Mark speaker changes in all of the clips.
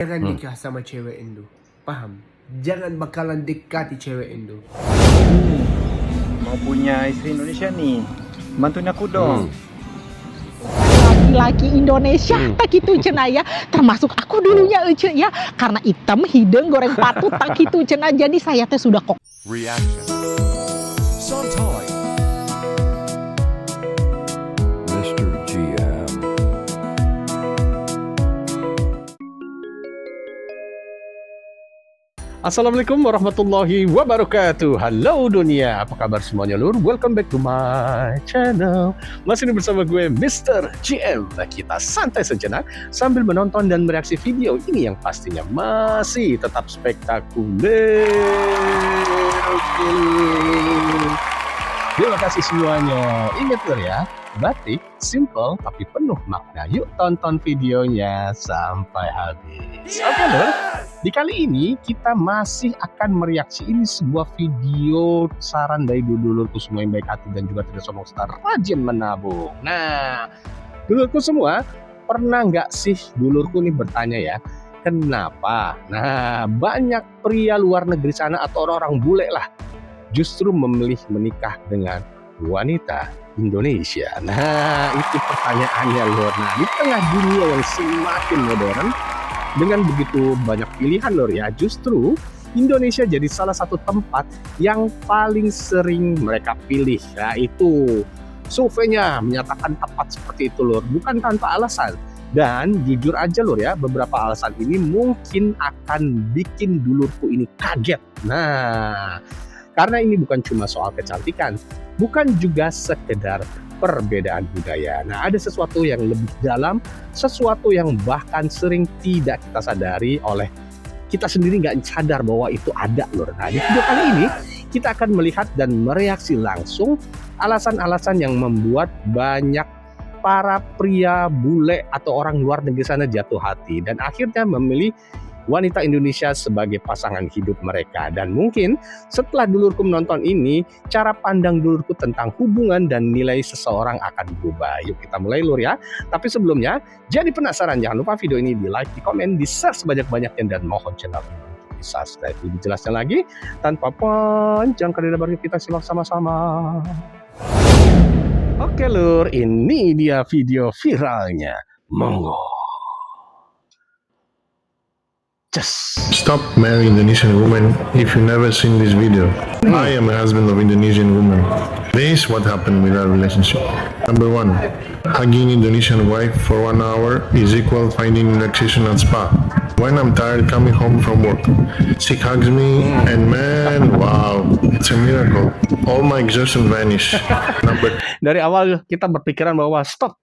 Speaker 1: Jangan nikah sama cewek Indo. Paham? Jangan bakalan dekati cewek Indo.
Speaker 2: Mau punya istri Indonesia nih, bantuin aku dong.
Speaker 3: Laki-laki Indonesia tak gitu cenah ya, termasuk aku dulunya ece ya, karena hitam hidung goreng patut tak gitu cenah, jadi saya teh sudah kok.
Speaker 4: Reaction. Sometime. Mr. GM.
Speaker 5: Assalamualaikum warahmatullahi wabarakatuh. Halo dunia, apa kabar semuanya lur? Welcome back to my channel. Masih bersama gue Mr. GM. Nah, kita santai sejenak sambil menonton dan mereaksi video ini yang pastinya masih tetap spektakuler. Oke. Terima kasih semuanya. Ingat lur ya, batik simple tapi penuh makna. Yuk tonton videonya sampai habis. Oke lur. Di kali ini kita masih akan mereaksi ini sebuah video saran dari dulurku semua yang baik hati dan juga tidak sombong serta rajin menabung. Nah, dulurku semua, pernah nggak sih dulurku nih bertanya ya, kenapa? Nah, banyak pria luar negeri sana atau orang-orang bule lah justru memilih menikah dengan wanita Indonesia. Nah, itu pertanyaannya lur. Nah, di tengah dunia yang semakin modern, dengan begitu banyak pilihan lor ya, justru Indonesia jadi salah satu tempat yang paling sering mereka pilih. Nah itu surveinya menyatakan tepat seperti itu lor, bukan tanpa alasan. Dan jujur aja lor ya, beberapa alasan ini mungkin akan bikin dulurku ini kaget. Nah, karena ini bukan cuma soal kecantikan, bukan juga sekedar perbedaan budaya. Nah, ada sesuatu yang lebih dalam, sesuatu yang bahkan sering tidak kita sadari oleh kita sendiri, nggak sadar bahwa itu ada lur. Nah, di video kali ini kita akan melihat dan mereaksi langsung alasan-alasan yang membuat banyak para pria bule atau orang luar negeri sana jatuh hati dan akhirnya memilih wanita Indonesia sebagai pasangan hidup mereka. Dan mungkin setelah dulurku menonton ini, cara pandang dulurku tentang hubungan dan nilai seseorang akan berubah. Yuk kita mulai lur ya. Tapi sebelumnya, jadi penasaran, jangan lupa video ini di like, di komen, di share sebanyak-banyaknya, dan mohon channel ini untuk di subscribe. Lebih jelasnya lagi, tanpa panjang kali lebar kita simak sama-sama. Oke lur, ini dia video viralnya. Monggo. Just
Speaker 6: Stop marrying Indonesian women if you never seen this video. I am a husband of Indonesian woman. This is what happened with our relationship. Number 1. Hugging Indonesian wife for 1 hour is equal finding relaxation at spa. When I'm tired coming home from work, she hugs me and man, wow, it's a miracle. All my exhaustion vanish.
Speaker 5: Dari awal kita berpikiran bahwa stop,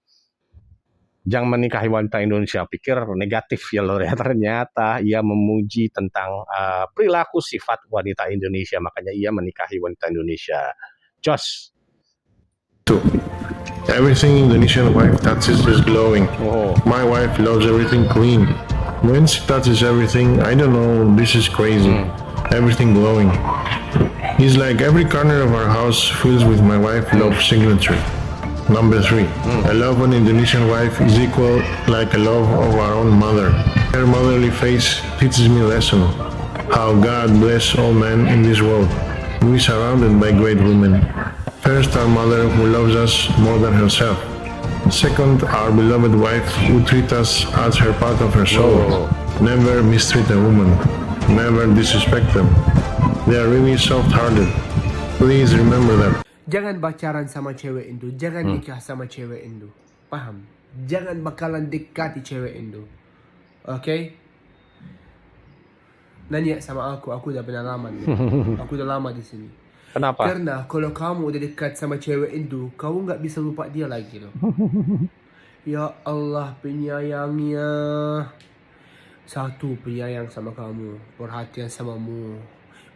Speaker 5: jangan menikahi wanita Indonesia, pikir negatif ya lor ya. Ternyata ia memuji tentang perilaku sifat wanita Indonesia, makanya ia menikahi wanita Indonesia. Jos.
Speaker 6: 2. Everything Indonesian wife touches is glowing.
Speaker 5: Oh.
Speaker 6: My wife loves everything clean. When she touches everything, I don't know, this is crazy. Everything glowing. It's like every corner of our house fills with my wife's love signature. Number 3. A love of an Indonesian wife is equal like a love of our own mother. Her motherly face teaches me a lesson. How God bless all men in this world. We are surrounded by great women. First, our mother who loves us more than herself. Second, our beloved wife who treats us as her part of her soul. Never mistreat a woman. Never disrespect them. They are really soft-hearted. Please remember that.
Speaker 1: Jangan pacaran sama cewek Indo. Jangan nikah sama cewek Indo. Paham? Jangan bakalan dekati cewek Indo. Oke? Nanya sama aku udah pengalaman. Aku udah lama di sini.
Speaker 5: Kenapa?
Speaker 1: Karena kalau kamu udah dekat sama cewek Indo, kamu nggak bisa lupa dia lagi loh. Ya Allah penyayangnya. Satu, penyayang sama kamu, perhatian samamu,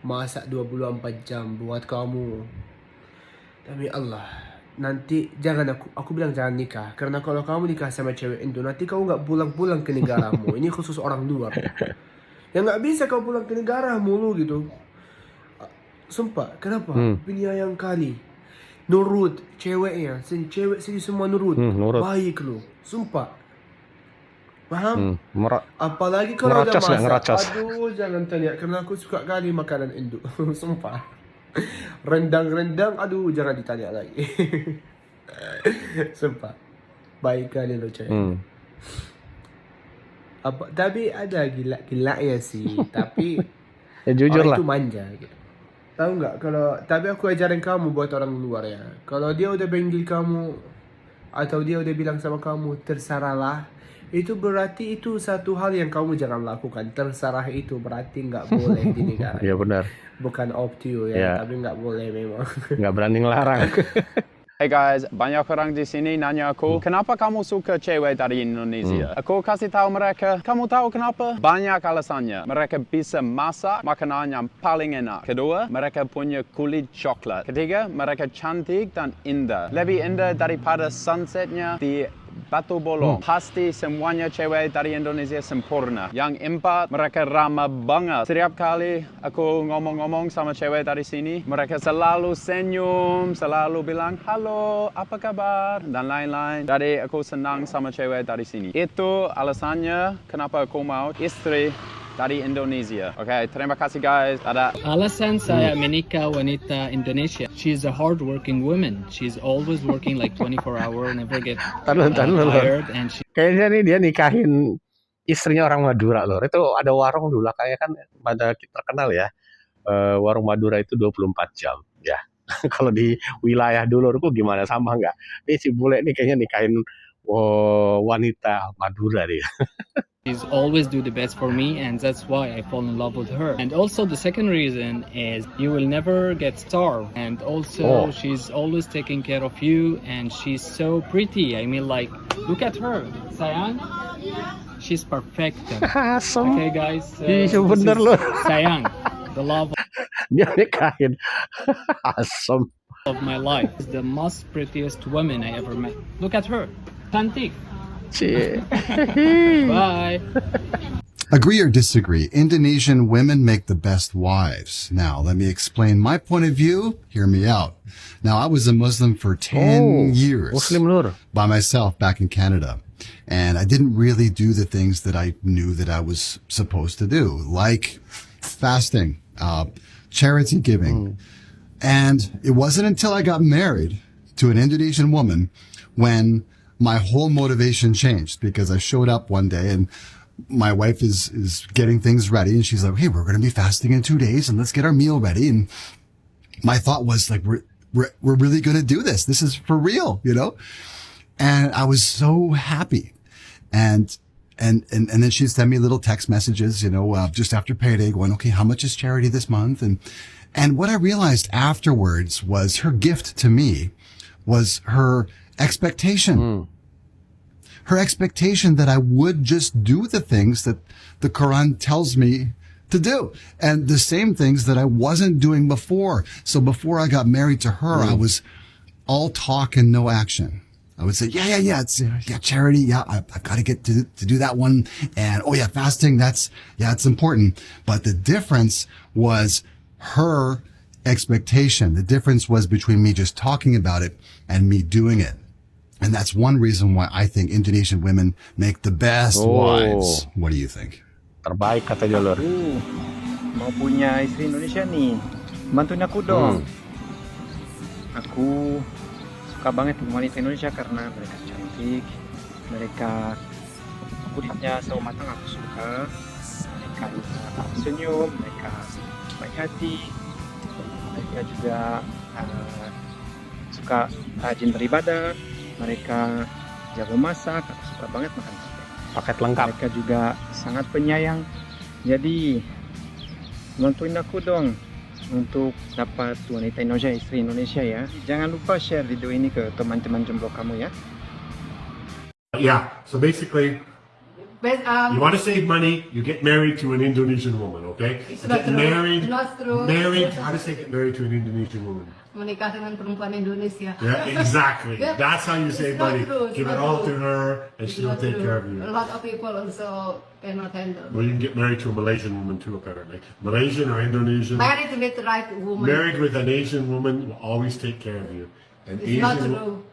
Speaker 1: masak 24 jam buat kamu. Demi Allah, nanti jangan aku bilang jangan nikah. Karena kalau kamu nikah sama cewek Indo, nanti kamu nggak pulang-pulang ke negaramu. Ini khusus orang luar. Ya nggak bisa kau pulang ke negaramu lu gitu. Sumpah, kenapa? Penyayang kali. Nurut, ceweknya, cewek sini semua nurut.
Speaker 5: Nurut.
Speaker 1: Baik lu, sumpah. Faham?
Speaker 5: Merok.
Speaker 1: Apalagi kalau dah
Speaker 5: Ngerocos nggak?
Speaker 1: masak.
Speaker 5: Ngerocos.
Speaker 1: Aduh, jangan tanya. Kerana aku suka kali makanan Indo. Sumpah. Rendang-rendang, aduh, jangan ditanya lagi. Sumpah. Baik kali lo, Cik. Tapi ada gila-gila ya sih. Tapi
Speaker 5: Ya jujur
Speaker 1: orang
Speaker 5: lah.
Speaker 1: itu manja gitu. Tahu nggak? Tapi aku ajarin kamu buat orang luar ya. Kalau dia udah benggil kamu atau dia udah bilang sama kamu terserahlah, itu berarti itu satu hal yang kamu jangan lakukan. Terserah itu berarti nggak boleh di negara.
Speaker 5: Iya benar.
Speaker 1: Bukan up to you
Speaker 5: Ya.
Speaker 1: ya, tapi nggak boleh memang.
Speaker 5: Nggak berani ngelarang.
Speaker 2: Hey guys, banyak orang di sini nanya aku, kenapa kamu suka cewek dari Indonesia? Aku kasih tahu mereka, kamu tahu kenapa? Banyak alasannya. Mereka bisa masak makanan yang paling enak. Kedua, mereka punya kulit coklat. Ketiga, mereka cantik dan indah. Lebih indah daripada sunsetnya di Batu Bolong. Pasti semuanya cewek dari Indonesia sempurna. Yang empat, mereka ramah banget. Setiap kali aku ngomong-ngomong sama cewek dari sini, mereka selalu senyum, selalu bilang, halo, apa kabar? Dan lain-lain. Jadi aku senang sama cewek dari sini. Itu alasannya kenapa aku mau istri dari Indonesia. Oke, terima kasih guys. Dadah.
Speaker 7: Alasan saya menikah wanita Indonesia. She's a hardworking woman. She's always working like 24 hours, never get
Speaker 5: Tahan dulu.
Speaker 7: tired, and she
Speaker 5: Kayaknya nih dia nikahin istrinya orang Madura loh. Itu ada warung dulu kayaknya kan pada terkenal ya. Warung Madura itu 24 jam ya. Kalau di wilayah dulurku gimana, sama nggak? Ini si bule nih kayaknya nikahin wanita Madura dia.
Speaker 7: she's always do the best for me, and that's why I fall in love with her. And also the second reason is you will never get starved, and also she's always taking care of you, and she's so pretty. I mean, like, look at her, sayang. She's perfect.
Speaker 5: Asem.
Speaker 7: Okay, guys.
Speaker 5: Iya,
Speaker 7: this
Speaker 5: bener
Speaker 7: is
Speaker 5: loh.
Speaker 7: sayang, the love
Speaker 5: Dia nikahin. Asem.
Speaker 7: of my life. Is the most prettiest woman I ever met. Look at her, cantik.
Speaker 5: Cie.
Speaker 7: Bye.
Speaker 8: Agree or disagree, Indonesian women make the best wives. Now, let me explain my point of view. Hear me out. Now, I was a Muslim for 10 years
Speaker 5: Muslim lur.
Speaker 8: by myself back in Canada. And I didn't really do the things that I knew that I was supposed to do, like fasting, charity giving. And it wasn't until I got married to an Indonesian woman when my whole motivation changed, because I showed up one day and my wife is getting things ready and she's like, hey, we're going to be fasting in 2 days and let's get our meal ready. And my thought was like, we're really going to do this. This is for real, you know? And I was so happy. And then she'd send me little text messages, you know, just after payday going, okay, how much is charity this month? And what I realized afterwards was her gift to me was her expectation. Her expectation that I would just do the things that the Quran tells me to do, and the same things that I wasn't doing before. So before I got married to her, I was all talk and no action. I would say, it's charity. Yeah, I've got to get to do that one. And fasting. It's important. But the difference was her expectation. The difference was between me just talking about it and me doing it. And that's one reason why I think Indonesian women make the best wives. What do you think?
Speaker 5: Terbaik kata dia lur.
Speaker 2: Mau punya istri Indonesia nih, bantuin aku dong. Aku suka banget dengan wanita Indonesia karena mereka cantik, mereka kulitnya sawo matang aku suka, mereka senyum, mereka baik hati, mereka juga suka rajin beribadah, mereka jago masak, aku suka banget makan steak.
Speaker 5: Paket lengkap.
Speaker 2: Mereka juga sangat penyayang. Jadi bantuin aku dong untuk dapat wanita Indonesia, istri Indonesia ya. Jangan lupa share video ini ke teman-teman jomblo kamu ya.
Speaker 9: Yeah, so basically, you want to save money, you get married to an Indonesian woman, okay? Get married, how does they get married to an Indonesian woman?
Speaker 10: Menikah dengan perempuan Indonesia.
Speaker 9: Yeah, exactly.
Speaker 10: Yeah.
Speaker 9: That's how you save
Speaker 10: It's not
Speaker 9: money.
Speaker 10: true, it's
Speaker 9: Give it
Speaker 10: not
Speaker 9: all
Speaker 10: true.
Speaker 9: to her, and she'll take care of you.
Speaker 10: A lot of people also cannot handle.
Speaker 9: Well, you can get married to a Malaysian woman too, apparently. Malaysian or Indonesian.
Speaker 10: Married with the right woman.
Speaker 9: Married with an Asian woman will always take care of you. An
Speaker 10: It's not
Speaker 9: Asian
Speaker 10: true.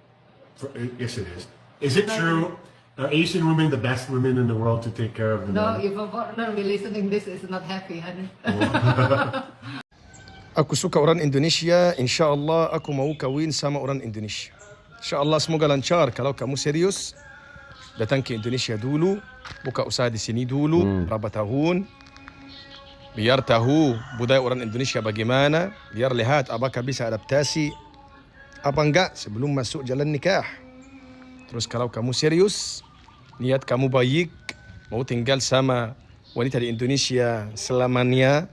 Speaker 9: Yes, it is. Is it true? Are Asian women the best women in the world to take care of the
Speaker 10: No,
Speaker 9: men?
Speaker 10: if a foreigner will listening this is not happy, honey.
Speaker 11: Aku suka orang Indonesia, insya-Allah aku mau kawin sama orang Indonesia. Insya-Allah semoga lancar. Kalau kamu serius, datang ke Indonesia dulu, buka usaha di sini dulu, berapa tahun, biar tahu budaya orang Indonesia bagaimana, biar lihat apakah bisa adaptasi apa enggak sebelum masuk jalan nikah. Terus kalau kamu serius, niat kamu baik, mau tinggal sama wanita di Indonesia selamanya,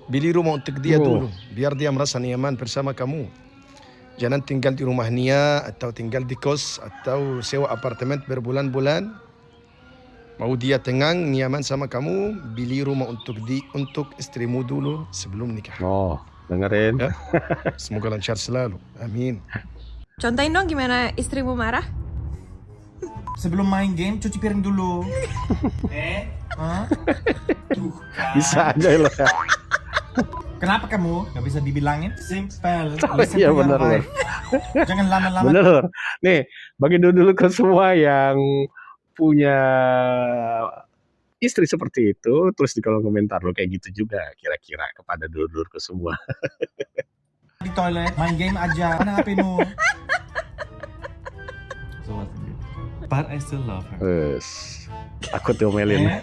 Speaker 11: beli rumah untuk dia dulu, biar dia merasa nyaman bersama kamu. Jangan tinggal di rumah dia, atau tinggal di kos, atau sewa apartemen berbulan-bulan. Mau dia tenang, nyaman sama kamu, beli rumah untuk istrimu dulu sebelum nikah.
Speaker 5: Oh, dengerin.
Speaker 11: Ya? Semoga lancar selalu. Amin.
Speaker 12: Contohin dong gimana istrimu marah.
Speaker 13: Sebelum main game, cuci piring dulu. Tuh kan.
Speaker 5: Bisa aja loh ya.
Speaker 13: Kenapa kamu? Gak bisa dibilangin? Simple.
Speaker 5: Iya benar.
Speaker 13: Jangan lama-lama.
Speaker 5: Bener. Nih, bagi dulu ke semua yang punya istri seperti itu, terus di kolom komentar lo kayak gitu juga kira-kira kepada dulur ke semua.
Speaker 13: Di toilet, main game aja. Mana HP-mu? But I still love her.
Speaker 5: Takut diomelin.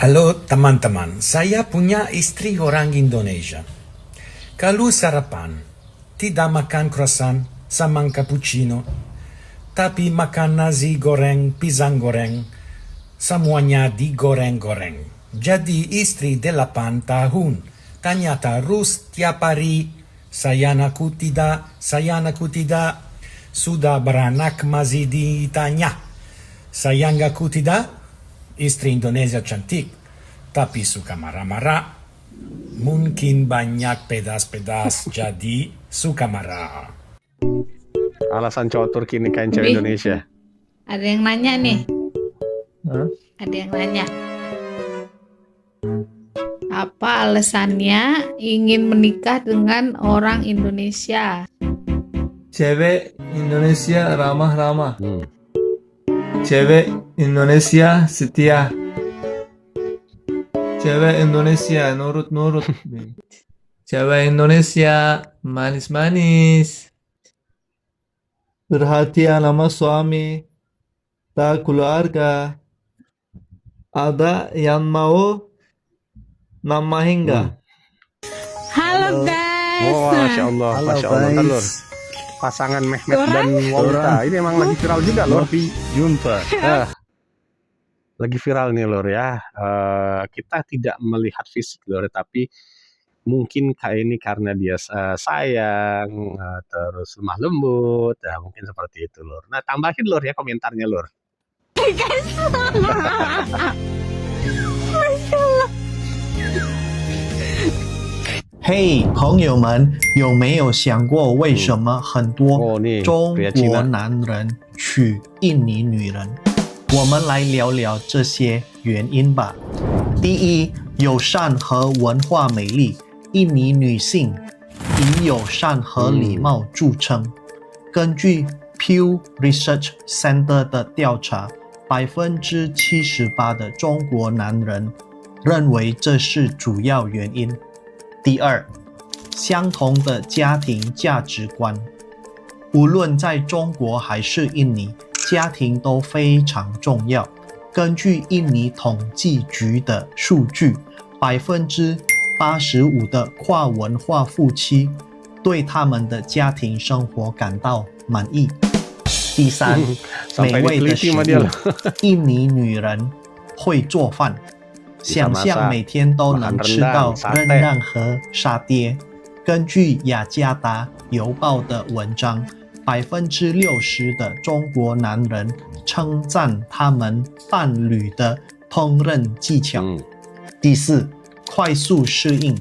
Speaker 14: Halo teman-teman, saya punya istri orang Indonesia. Kalau sarapan, tidak makan croissant sama cappuccino, tapi makan nasi goreng, pisang goreng, semuanya digoreng-goreng. Jadi istri 8 tahun, tanya terus tiap hari, sayang aku tidak, sudah beranak masih ditanya, sayang aku tidak. Istri Indonesia cantik, tapi suka marah-marah. Mungkin banyak pedas-pedas, jadi suka marah.
Speaker 5: Alasan cowok Turki nikahin cewek Indonesia.
Speaker 15: Ada yang nanya nih. Ada yang nanya. Apa alasannya ingin menikah dengan orang Indonesia?
Speaker 16: Cewek Indonesia ramah-ramah. Cewek Indonesia setia. Cewek Indonesia nurut-nurut. Cewek Indonesia manis-manis. Perhatian sama suami. Tak keluarga. Ada yang mau namahin nggak?
Speaker 15: Halo guys.
Speaker 5: Oh, Masya Allah, Masya Allah. Lur. Pasangan Mehmet dan Wawita. Ini emang lagi viral juga loh.
Speaker 6: Jumpa.
Speaker 5: Lagi viral nih lor ya. Kita tidak melihat fisik lor, tapi mungkin kayak ini karena dia sayang, terus lemah lembut, ya mungkin seperti itu lor. Nah tambahin lor ya komentarnya lor.
Speaker 15: Masya Allah.
Speaker 17: 嘿，朋友们，有没有想过为什么很多中国男人娶印尼女人？我们来聊聊这些原因吧。第一，友善和文化美丽，印尼女性以友善和礼貌著称。根据 Pew Research Center 的调查，78%的中国男人认为这是主要原因。第二，相同的家庭价值观。无论在中国还是印尼，家庭都非常重要。根据印尼统计局的数据，85%的跨文化夫妻对他们的家庭生活感到满意。第三，美味的食物。印尼女人会做饭。想象每天都能吃到rendang和沙爹。根据雅加达邮报的文章，60%的中国男人称赞他们伴侣的烹饪技巧。第四，快速适应。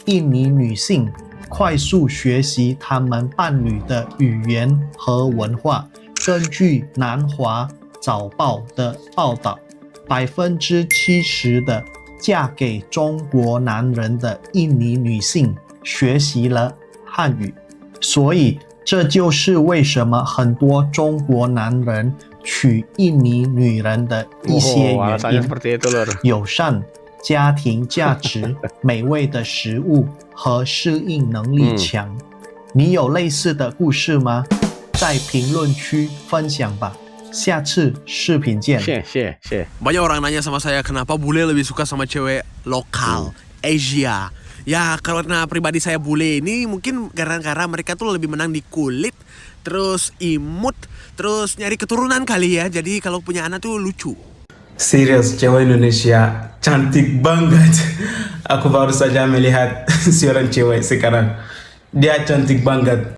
Speaker 17: 印尼女性快速学习他们伴侣的语言和文化。根据南华早报的报道，70%的嫁给中国男人的印尼女性学习了汉语，所以这就是为什么很多中国男人娶印尼女人的一些原
Speaker 5: alasannya
Speaker 17: 因，
Speaker 5: seperti itu lor.
Speaker 17: 友善、家庭价值、美味的食物和适应能力强。你有类似的故事吗？在评论区分享吧。下次视频见。
Speaker 18: Banyak orang nanya sama saya kenapa bule lebih suka sama cewek lokal, Asia. Ya karena pribadi saya bule ini mungkin gara-gara mereka tuh lebih menang di kulit, terus imut, terus nyari keturunan kali ya. Jadi kalau punya anak tuh lucu.
Speaker 19: Serius, cewek Indonesia cantik banget. Aku baru saja melihat seorang cewek sekarang. Dia cantik banget.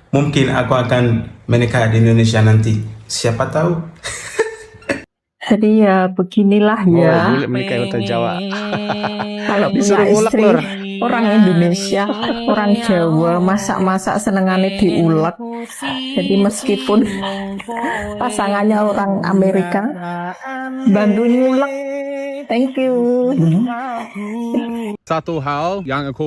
Speaker 19: Mungkin aku akan menikah di Indonesia nanti. Siapa tahu?
Speaker 20: Jadi ya beginilah ya.
Speaker 5: Bule menikah hotel Jawa.
Speaker 20: Kalau punya istri orang Indonesia, orang Jawa, masak-masak senengannya diulek. Jadi meskipun pasangannya orang Amerika, bantu nyulek. Thank you.
Speaker 2: Satu hal yang aku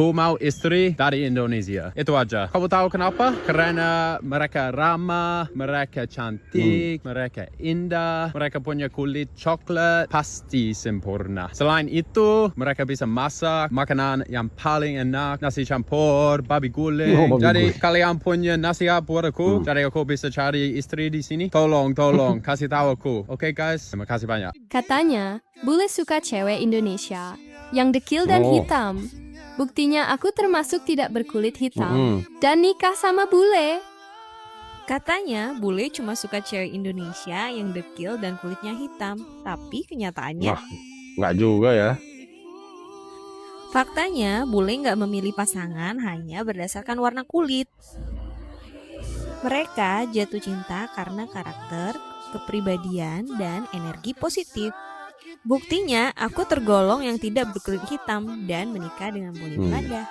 Speaker 2: mau istri dari Indonesia. Itu aja. Kamu tahu kenapa? Karena mereka ramah, mereka cantik, mereka indah, mereka punya kulit coklat, pasti sempurna. Selain itu, mereka bisa masak makanan yang paling enak, nasi campur, babi guling. Jadi kalian punya nasihat buat aku, jadi aku bisa cari istri di sini. Tolong, kasih tahu aku. Oke guys, terima kasih banyak.
Speaker 21: Katanya, bule suka cewek Indonesia yang dekil dan hitam. Buktinya aku termasuk tidak berkulit hitam dan nikah sama bule.
Speaker 12: Katanya, bule cuma suka cewek Indonesia yang dekil dan kulitnya hitam. Tapi kenyataannya...
Speaker 5: Wah, nggak juga ya.
Speaker 12: Faktanya, bule nggak memilih pasangan hanya berdasarkan warna kulit. Mereka jatuh cinta karena karakter, kepribadian, dan energi positif. Buktinya, aku tergolong yang tidak berkulit hitam dan menikah dengan bule Belanda.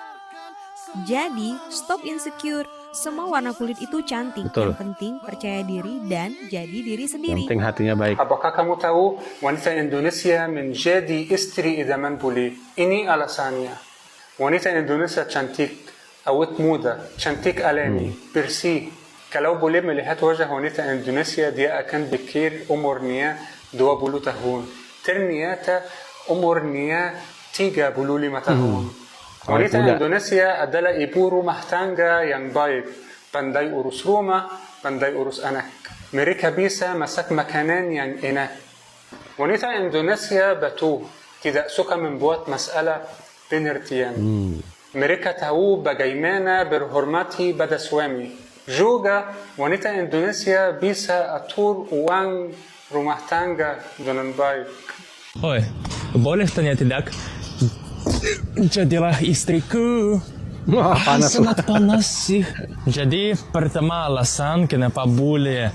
Speaker 12: Jadi, stop insecure. Semua warna kulit itu cantik.
Speaker 5: Betul.
Speaker 12: Yang penting percaya diri dan jadi diri sendiri.
Speaker 5: Penting hatinya baik.
Speaker 22: Apakah kamu tahu wanita Indonesia menjadi istri idaman bule? Ini alasannya. Wanita Indonesia cantik, awet muda, cantik alami, bersih. Kalau boleh melihat wajah wanita Indonesia, dia akan pikir umurnya 20 tahun. Ternyata umurnya 35 tahun. Wanita Indonesia adalah ibu rumah tangga yang baik. Pandai urus rumah, pandai urus anak. Mereka bisa masak makanan yang enak. Wanita Indonesia batu, tidak suka membuat masalah pengertian. Mereka tahu bagaimana berhormati pada suami. Juga wanita Indonesia bisa atur uang rumah tangga dengan baik.
Speaker 23: Oi, boleh tanya tidak? Jadilah istriku.
Speaker 5: Wah, panas.
Speaker 23: Sangat panas sih. Jadi pertama alasan kenapa bule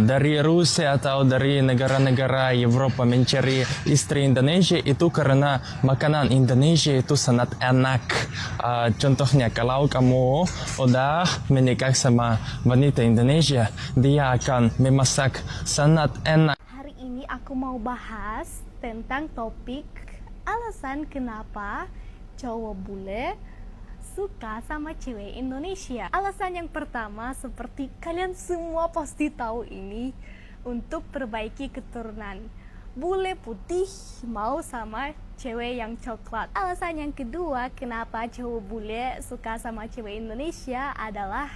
Speaker 23: dari Rusia atau dari negara-negara Eropa mencari istri Indonesia itu karena makanan Indonesia itu sangat enak. Contohnya kalau kamu udah menikah sama wanita Indonesia, dia akan memasak sangat enak.
Speaker 24: Hari ini aku mau bahas tentang topik alasan kenapa cowok bule suka sama cewek Indonesia. Alasan yang pertama, seperti kalian semua pasti tahu ini, untuk perbaiki keturunan. Bule putih mau sama cewek yang coklat. Alasan yang kedua, kenapa cowok bule suka sama cewek Indonesia adalah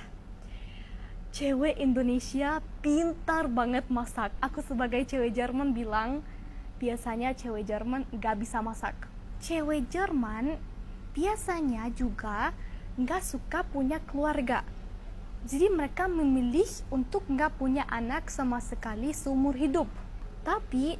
Speaker 24: cewek Indonesia pintar banget masak. Aku sebagai cewek Jerman bilang, biasanya cewek Jerman gak bisa masak. Cewek Jerman biasanya juga nggak suka punya keluarga. Jadi mereka memilih untuk nggak punya anak sama sekali seumur hidup. Tapi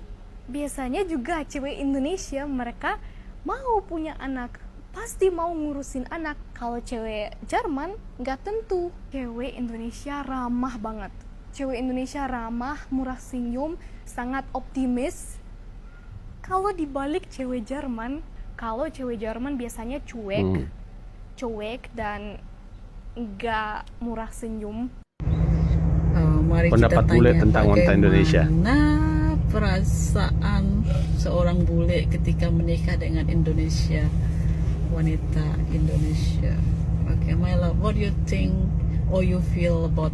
Speaker 24: biasanya juga cewek Indonesia mereka mau punya anak, pasti mau ngurusin anak. Kalau cewek Jerman nggak tentu. Cewek Indonesia ramah banget. Cewek Indonesia ramah, murah senyum, sangat optimis. Kalau dibalik cewek Jerman, kalau cewek Jerman biasanya cuek dan nggak murah senyum.
Speaker 15: Mari
Speaker 5: pendapat
Speaker 15: kita
Speaker 5: bule
Speaker 15: tanya
Speaker 5: tentang wanita Indonesia.
Speaker 15: Bagaimana perasaan seorang bule ketika menikah dengan Indonesia, wanita Indonesia? Okay, my love, what do you think
Speaker 20: or you feel about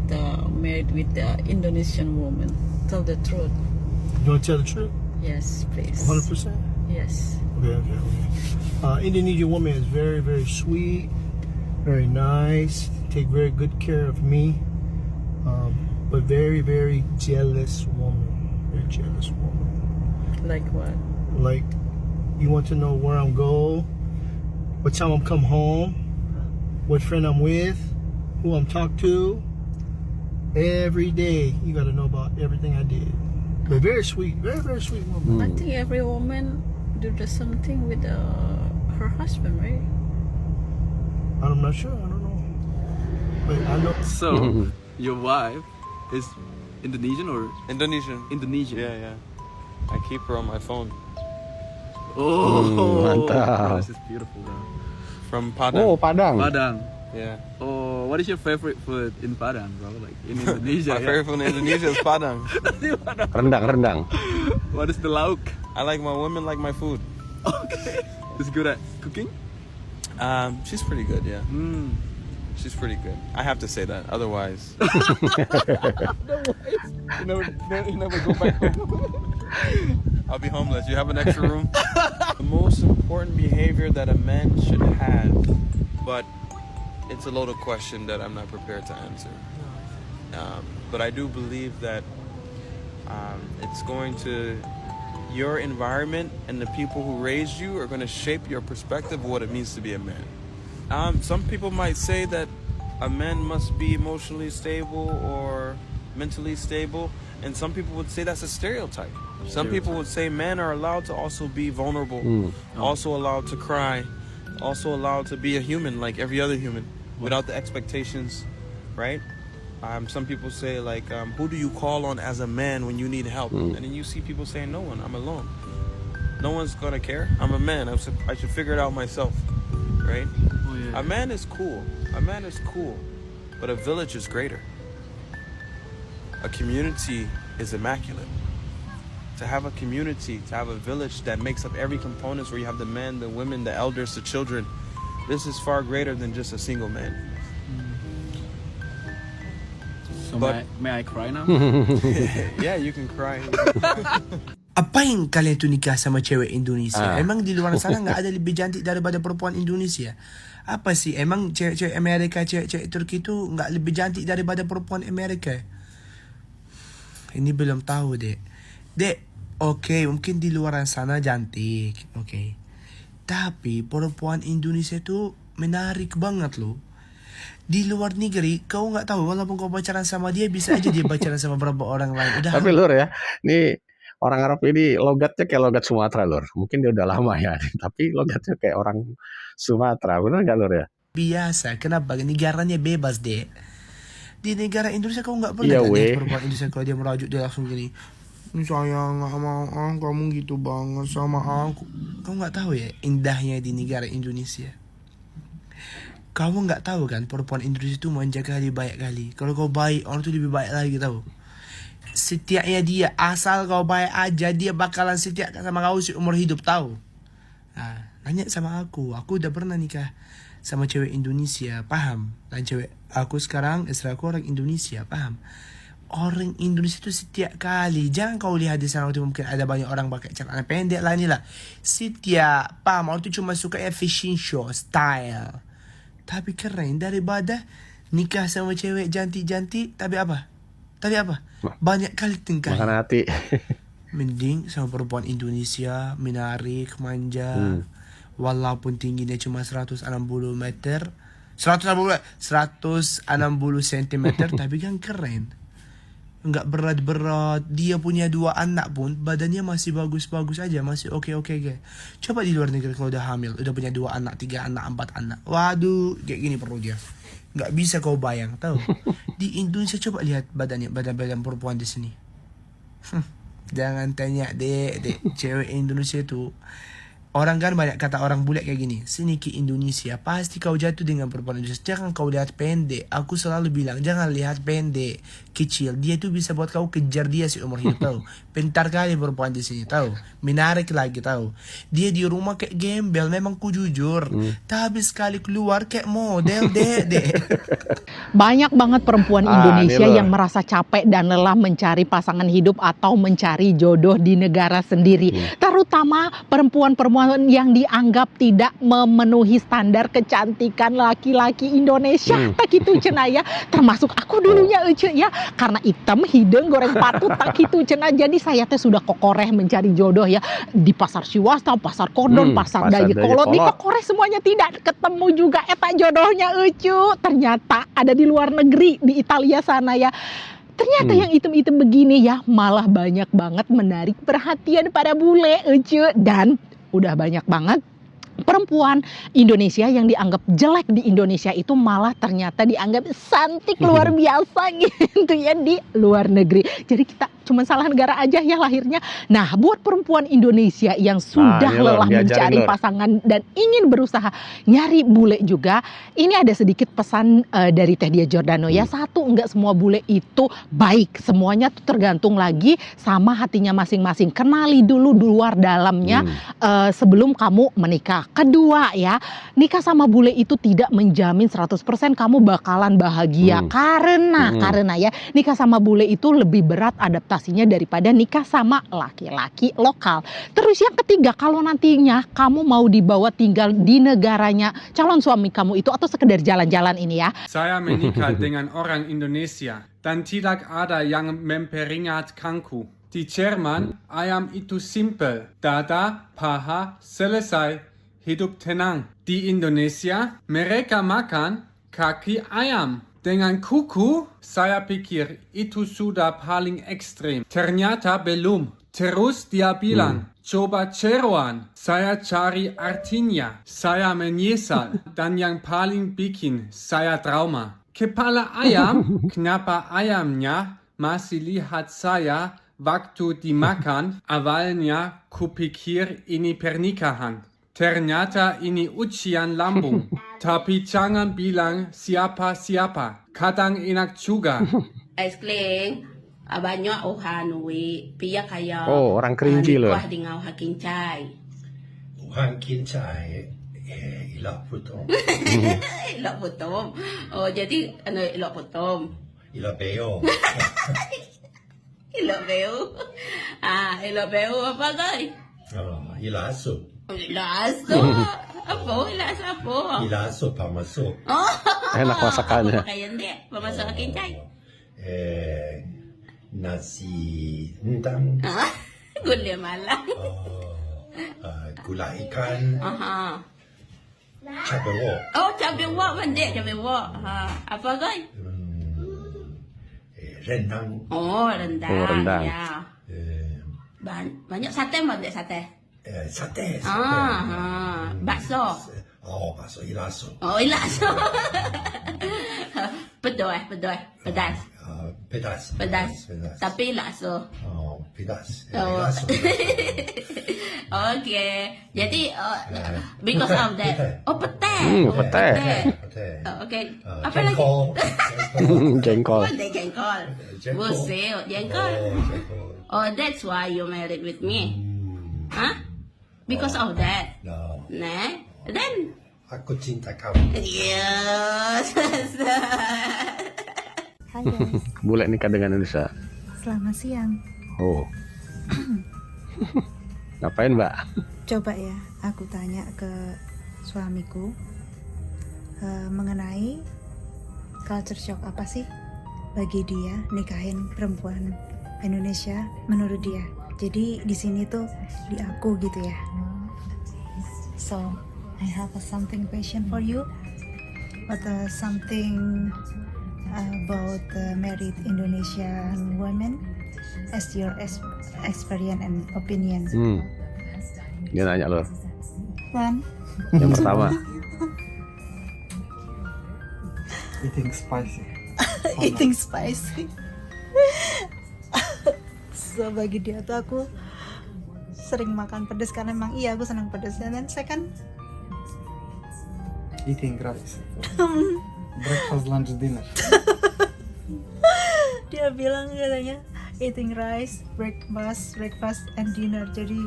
Speaker 20: married with the Indonesian woman? Tell the truth.
Speaker 9: You want to tell the truth?
Speaker 20: Yes, please.
Speaker 9: 100%?
Speaker 20: Yes.
Speaker 9: Okay. Indonesian woman is very, very sweet, very nice, take very good care of me, but very, very jealous woman. Very jealous woman.
Speaker 20: Like what?
Speaker 9: Like, you want to know where I'm going, what time I'm come home, what friend I'm with, who I'm talk to. Every day, you got to know about everything I did. But very sweet, very, very sweet woman.
Speaker 20: I think every woman do the same thing with her husband, right?
Speaker 9: I'm not sure. I don't know. But I know.
Speaker 1: So, your wife is Indonesian or?
Speaker 3: Indonesian.
Speaker 1: Indonesian.
Speaker 3: Yeah. I keep her on my phone.
Speaker 1: Oh,
Speaker 5: mantap.
Speaker 1: This is beautiful. Though.
Speaker 3: From Padang.
Speaker 5: Oh, Padang.
Speaker 1: Padang.
Speaker 3: Yeah.
Speaker 1: Oh, what is your favorite food in Padang, bro? Like in Indonesia.
Speaker 3: My favorite food in Indonesia is Padang.
Speaker 5: Rendang.
Speaker 1: What is the lauk?
Speaker 3: I like my women like my food.
Speaker 1: Okay. Is good at cooking?
Speaker 3: She's pretty good, yeah. She's pretty good. I have to say that, otherwise.
Speaker 1: You never go back home.
Speaker 3: I'll be homeless. You have an extra room? The most important behavior that a man should have, but it's a loaded question that I'm not prepared to answer. But I do believe that it's going to, your environment and the people who raised you are going to shape your perspective of what it means to be a man. Some people might say that a man must be emotionally stable or mentally stable, and some people would say that's a stereotype. Some people would say men are allowed to also be vulnerable, also allowed to cry, also allowed to be a human like every other human, without the expectations, right? Some people say like, who do you call on as a man when you need help? And then you see people saying, no one, I'm alone. No one's gonna care. I'm a man, I should figure it out myself, right?
Speaker 1: Oh, yeah.
Speaker 3: A man is cool, but a village is greater. A community is immaculate. To have a community, to have a village that makes up every component, where you have the men, the women, the elders, the children, this is far greater than just a single man.
Speaker 1: So may I cry now?
Speaker 3: Yeah, you can cry.
Speaker 18: Apa yang kalian tuh nikah sama cewek Indonesia? Emang di luar sana nggak ada lebih cantik daripada perempuan Indonesia? Apa sih? Emang cewek-cewek Amerika, cewek-cewek Turki itu nggak lebih cantik daripada perempuan Amerika? Ini belum tahu, Dek. Dek, oke, mungkin di luar sana cantik, oke. Tapi perempuan Indonesia itu menarik banget loh. Di luar negeri, kau nggak tahu, walaupun kau pacaran sama dia, bisa aja dia pacaran sama beberapa orang lain. Udah.
Speaker 5: Tapi Lur ya, ini orang Arab ini logatnya kayak logat Sumatera, Lur. Mungkin dia udah lama ya, tapi logatnya kayak orang Sumatera. Bener nggak, Lur ya?
Speaker 18: Biasa, kenapa? Negaranya bebas, Dek. Di negara Indonesia kau nggak pernah lihat perempuan Indonesia kalau dia merajuk, dia langsung gini, sayang nggak mau, kamu gitu banget sama aku. Kau nggak tahu ya indahnya di negara Indonesia. Kamu nggak tahu kan perempuan Indonesia itu manja kali, baik kali. Kalau kau baik, orang tuh lebih baik lagi, tahu. Setianya dia, asal kau baik aja, dia bakalan setia sama kau seumur hidup, tahu. Nah, nanya sama aku udah pernah nikah sama cewek Indonesia, paham? Dan cewek aku sekarang, istri aku orang Indonesia, paham? Orang Indonesia itu setia kali. Jangan kau lihat di sana waktu mungkin ada banyak orang pakai celana pendek lah, inilah. Setia, paham? Orang itu cuma suka fashion show, style. Tapi keren daripada nikah sama cewek cantik-cantik, tapi apa? Banyak kali tingkah.
Speaker 5: Makan hati.
Speaker 18: Mending sama perempuan Indonesia, menarik, manja. Walaupun tingginya cuma 160 meter, 160 cm, tapi kan keren. Enggak berat-berat. Dia punya 2 anak pun badannya masih bagus-bagus aja, masih oke-oke guys. Coba di luar negeri kalau udah hamil, udah punya 2 anak, 3 anak, 4 anak. Waduh, kayak gini perlu dia. Enggak bisa kau bayang, tahu. Di Indonesia coba lihat badan perempuan di sini. Jangan tanya, Dek, cewek Indonesia itu
Speaker 4: Orang kan banyak kata orang bule kayak gini, sini ke Indonesia, pasti kau jatuh dengan perempuan Indonesia. Jangan kau lihat pendek. Aku selalu bilang, jangan lihat pendek, kecil. Dia tuh bisa buat kau kejar dia seumur hidup tahu. Pintar kali perempuan di sini tahu. Menarik lagi tahu. Dia di rumah kayak gembel, memang ku jujur. Tapi sekali keluar kayak model dede.
Speaker 7: Banyak banget perempuan Indonesia yang merasa capek dan lelah mencari pasangan hidup atau mencari jodoh di negara sendiri. Terutama perempuan-perempuan yang dianggap tidak memenuhi standar kecantikan laki-laki Indonesia. Tak gitu cenah ya. Termasuk aku dulunya ya. Karena hitam, hidung, goreng patut tak gitu cenah. Jadi saya teh sudah kokoreh mencari jodoh ya. Di pasar Siwasta, pasar Kodon, pasar Dayakolot. Di kokoreh semuanya tidak ketemu juga eta jodohnya Ucu. Ternyata ada di luar negeri, di Italia sana ya. Ternyata yang item-item begini ya malah banyak banget menarik perhatian para bule Ucu. Dan udah banyak banget perempuan Indonesia yang dianggap jelek di Indonesia itu malah ternyata dianggap cantik luar biasa gitu ya di luar negeri. Jadi kita cuma salah negara aja ya lahirnya. Nah, buat perempuan Indonesia yang sudah lelah mencari pasangan dan ingin berusaha nyari bule juga, ini ada sedikit pesan dari Teh Dia Giordano ya. Satu, enggak semua bule itu baik. Semuanya tuh tergantung lagi sama hatinya masing-masing. Kenali dulu luar dalamnya sebelum kamu menikah. Kedua ya, nikah sama bule itu tidak menjamin 100% kamu bakalan bahagia. Karena ya, nikah sama bule itu lebih berat adaptasinya daripada nikah sama laki-laki lokal. Terus yang ketiga, kalau nantinya kamu mau dibawa tinggal di negaranya calon suami kamu itu atau sekedar jalan-jalan ini ya.
Speaker 22: Saya menikah dengan orang Indonesia dan tidak ada yang memperingatkanku. Di Jerman, ayam itu simpel, dada, paha, selesai. Hidup tenang. Di Indonesia, mereka makan kaki ayam. Dengan kuku, saya pikir itu sudah paling ekstrim. Ternyata belum. Terus dia bilang, coba ceroan. Saya cari artinya. Saya menyesal. Dan yang paling bikin saya trauma. Kepala ayam, kenapa ayamnya masih lihat saya waktu dimakan? Awalnya kupikir ini pernikahan. Ternyata ini ujian lambung. Tapi jangan bilang siapa-siapa. Kadang enak juga.
Speaker 8: Es kling, banyak Hanui, pia kaya.
Speaker 5: Oh, orang Kerinci loh.
Speaker 8: Kuah dengan kincai.
Speaker 9: Kincai, ilak putom.
Speaker 8: Ilak putom. Oh, jadi ilak putom.
Speaker 9: Ilak beo.
Speaker 8: Ilak beo. Ilak beo apa guys?
Speaker 9: Ilak asup.
Speaker 8: Ilaso. Apa? Ilaso apa?
Speaker 9: Ilaso pamasok.
Speaker 5: Enak masakannya.
Speaker 8: Kaya hindi. Pamasok kincay.
Speaker 9: Nasi rendang.
Speaker 8: Gulay malang.
Speaker 9: Gulai ikan. Cabai wok.
Speaker 8: Oh, cabai wok. Mandek cabai wok. Apa guys?
Speaker 9: Rendang.
Speaker 8: Oh, rendang.
Speaker 5: Oh, rendang.
Speaker 8: Ya. Banyak sate, mandek sate.
Speaker 9: Sate.
Speaker 8: Bakso.
Speaker 9: Oh, bakso ilaso.
Speaker 8: Oh, ilaso. Pedas. Pedas. Tapi ilaso.
Speaker 9: Oh, pedas.
Speaker 8: Ilaso. Okay. Jadi, because of that. Oh, pete. Okay. Apa lagi?
Speaker 5: Jengkol.
Speaker 8: Jengkol. Busel. Jengkol. Oh, that's why you married with me. Huh? Because of that.
Speaker 9: No.
Speaker 8: Nah, then.
Speaker 9: Aku cinta kamu.
Speaker 8: Yes.
Speaker 10: Hai guys.
Speaker 5: Bule nikah dengan Indonesia.
Speaker 10: Selamat siang.
Speaker 5: Oh. Ngapain Mbak?
Speaker 10: Coba ya, aku tanya ke suamiku mengenai culture shock apa sih bagi dia nikahin perempuan Indonesia menurut dia. Jadi di sini tuh di aku gitu ya. So I have something question for you. What something about married Indonesian women as your experience and opinion?
Speaker 5: Dia nanya loh.
Speaker 10: One.
Speaker 5: Yang pertama.
Speaker 13: Eating spicy.
Speaker 10: Eating spicy. So bagi dia tuh aku sering makan pedas karena emang iya aku senang pedas. Dan second
Speaker 13: Eating rice. Breakfast, lunch, dinner.
Speaker 10: dia bilang katanya eating rice, breakfast and dinner. Jadi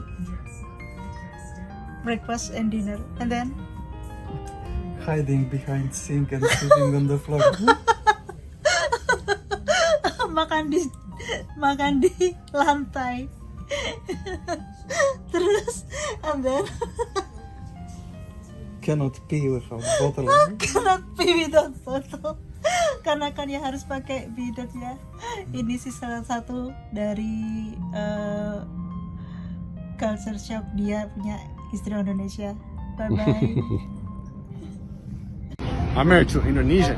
Speaker 10: breakfast and dinner, and then
Speaker 13: Hiding behind sink and sitting on the floor.
Speaker 10: makan di lantai. Terus and then
Speaker 13: Cannot pee without bottle.
Speaker 10: cannot pee without bottle. Karena kan ya harus pakai bidet ya. Ini sih salah satu dari culture shock dia punya istri Indonesia. Bye bye.
Speaker 2: I'm married to Indonesian.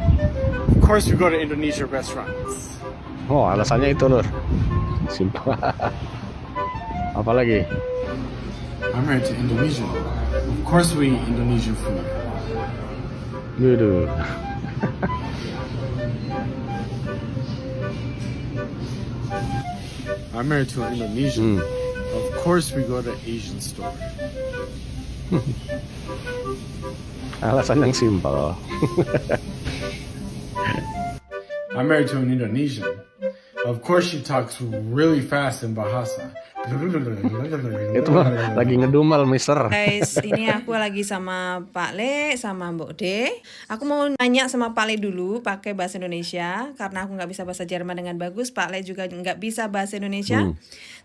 Speaker 2: Of course we go to Indonesian restaurants. Oh, alasannya itu Lur. Simpel. Apalagi?
Speaker 9: I'm married to Indonesian. Of course we eat Indonesian food.
Speaker 2: Duh.
Speaker 9: I'm married to an Indonesian. Of course we go to Asian store.
Speaker 2: Alasan yang simpel.
Speaker 9: I'm married to an Indonesian. Of course she talks really fast in Bahasa.
Speaker 2: Itu lagi ngedumel, Mister.
Speaker 12: Guys, ini aku lagi sama Pak Le, sama Mbok De. Aku mau nanya sama Pak Le dulu pakai bahasa Indonesia, karena aku nggak bisa bahasa Jerman dengan bagus. Pak Le juga nggak bisa bahasa Indonesia.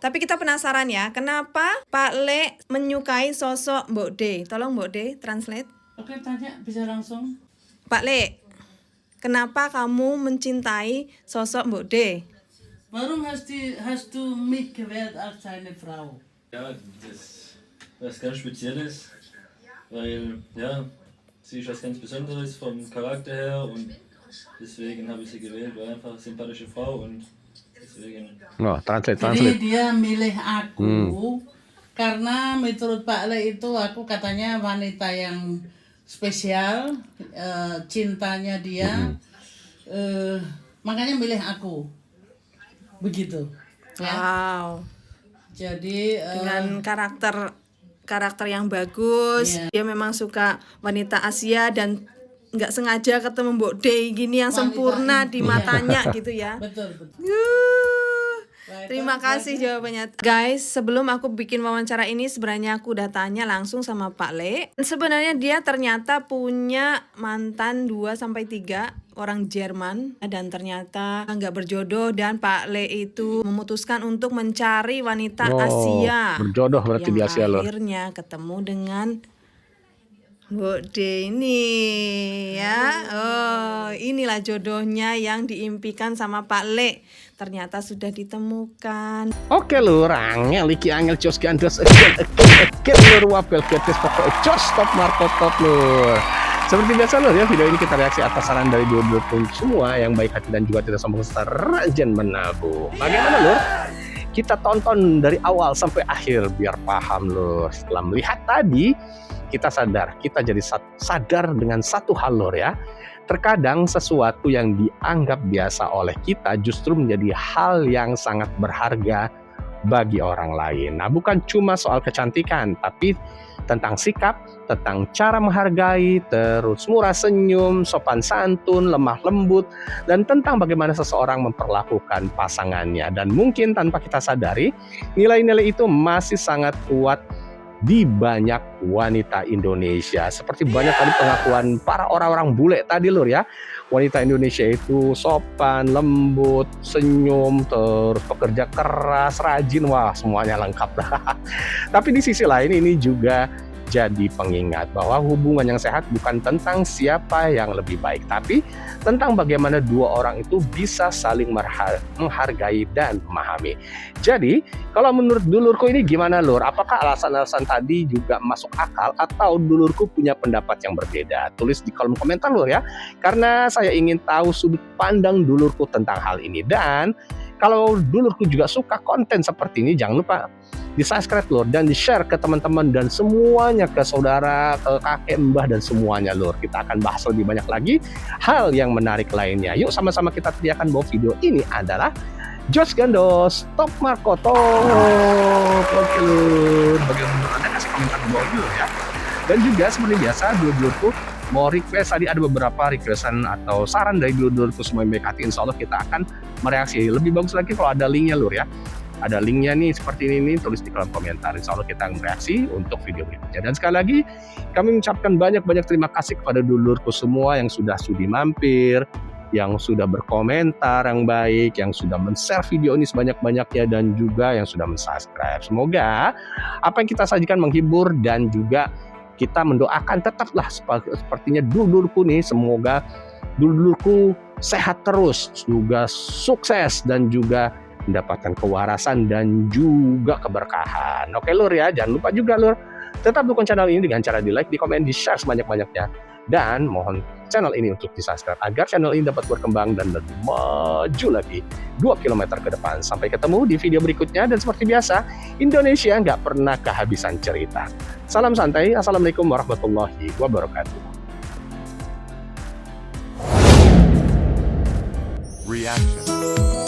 Speaker 12: Tapi kita penasaran ya, kenapa Pak Le menyukai sosok Mbok De? Tolong Mbok De, translate.
Speaker 20: Oke, tanya bisa langsung.
Speaker 12: Pak Le, kenapa kamu mencintai sosok Mbok De?
Speaker 20: Warum hast du mich gewählt als deine Frau?
Speaker 6: Ja, das ist was ganz Spezielles, weil ja, sie ist was ganz Besonderes vom Charakter her und deswegen habe ich sie gewählt, war einfach eine sympathische Frau und deswegen.
Speaker 2: Oh, translate.
Speaker 20: Jadi dia milih aku karena menurut Pak Le itu aku katanya wanita yang spesial, cintanya dia, makanya milih aku. Begitu. Ya.
Speaker 12: Wow.
Speaker 20: Jadi
Speaker 12: dengan karakter yang bagus, dia memang suka wanita Asia dan nggak sengaja ketemu Mbok De gini yang sempurna di matanya gitu ya.
Speaker 20: Betul.
Speaker 12: Terima kasih jawabannya. Guys, sebelum aku bikin wawancara ini sebenarnya aku udah tanya langsung sama Pak Le. Sebenarnya dia ternyata punya mantan 2-3 orang Jerman dan ternyata nggak berjodoh, dan Pak Le itu memutuskan untuk mencari wanita Asia.
Speaker 2: Berjodoh berarti di Asia loh.
Speaker 12: Akhirnya ketemu dengan Mbok De ini ya. Oh, inilah jodohnya yang diimpikan sama Pak Le. Ternyata sudah ditemukan.
Speaker 2: Oke Lur, angel iki angel jos gandos again Lur, wapel ketes pokok jos stop marco top Lur. Seperti biasa Lur ya, video ini kita reaksi atas saran dari dua-dua pun semua yang baik hati dan juga tidak sombong serta rajin menabung. Bagaimana Lur? Kita tonton dari awal sampai akhir biar paham Lur. Setelah melihat tadi, kita jadi sadar dengan satu hal Lur ya. Terkadang sesuatu yang dianggap biasa oleh kita justru menjadi hal yang sangat berharga bagi orang lain. Nah, bukan cuma soal kecantikan, tapi tentang sikap, tentang cara menghargai, terus murah senyum, sopan santun, lemah lembut, dan tentang bagaimana seseorang memperlakukan pasangannya. Dan mungkin tanpa kita sadari, nilai-nilai itu masih sangat kuat di banyak wanita Indonesia. Seperti banyak tadi pengakuan para orang-orang bule tadi Lur ya. Wanita Indonesia itu sopan, lembut, senyum, terus pekerja keras, rajin, wah semuanya lengkap dah. Tapi di sisi lain ini juga jadi pengingat bahwa hubungan yang sehat bukan tentang siapa yang lebih baik, tapi tentang bagaimana dua orang itu bisa saling menghargai dan memahami. Jadi, kalau menurut dulurku ini gimana Lur? Apakah alasan-alasan tadi juga masuk akal atau dulurku punya pendapat yang berbeda? Tulis di kolom komentar Lur ya, karena saya ingin tahu sudut pandang dulurku tentang hal ini. Dan kalau dulurku juga suka konten seperti ini, jangan lupa di-subscribe Lur dan di-share ke teman-teman dan semuanya, ke saudara, ke kakek, mbah dan semuanya Lur. Kita akan bahas lebih banyak lagi hal yang menarik lainnya. Yuk sama-sama kita teriakan bahwa video ini adalah
Speaker 5: Jos Gandos, Top Marco Top. Oke Lur, bagaimana menurut Anda? Kasih komentar di bawah dulu ya. Dan juga seperti biasa, dulur-dulurku mau request, tadi ada beberapa requestan atau saran dari dulur-dulurku semua yang baik hati, insya Allah kita akan mereaksi. Lebih bagus lagi kalau ada linknya Lur ya. Ada linknya nih seperti ini, tulis di kolom komentar. Insya Allah kita akan bereaksi untuk video berikutnya. Dan sekali lagi, kami mengucapkan banyak-banyak terima kasih kepada dulurku semua yang sudah sudi mampir, yang sudah berkomentar yang baik, yang sudah men-share video ini sebanyak-banyaknya, dan juga yang sudah men-subscribe. Semoga apa yang kita sajikan menghibur, dan juga kita mendoakan tetaplah sepertinya dulurku nih, semoga dulurku sehat terus, juga sukses, dan juga mendapatkan kewarasan dan juga keberkahan. Oke Lur ya, jangan lupa juga Lur, tetap dukung channel ini dengan cara di like, di komen, di share sebanyak-banyaknya. Dan mohon channel ini untuk di subscribe agar channel ini dapat berkembang dan lebih maju lagi 2 km ke depan. Sampai ketemu di video berikutnya, dan seperti biasa, Indonesia nggak pernah kehabisan cerita. Salam santai, assalamualaikum warahmatullahi wabarakatuh.
Speaker 11: Reaction.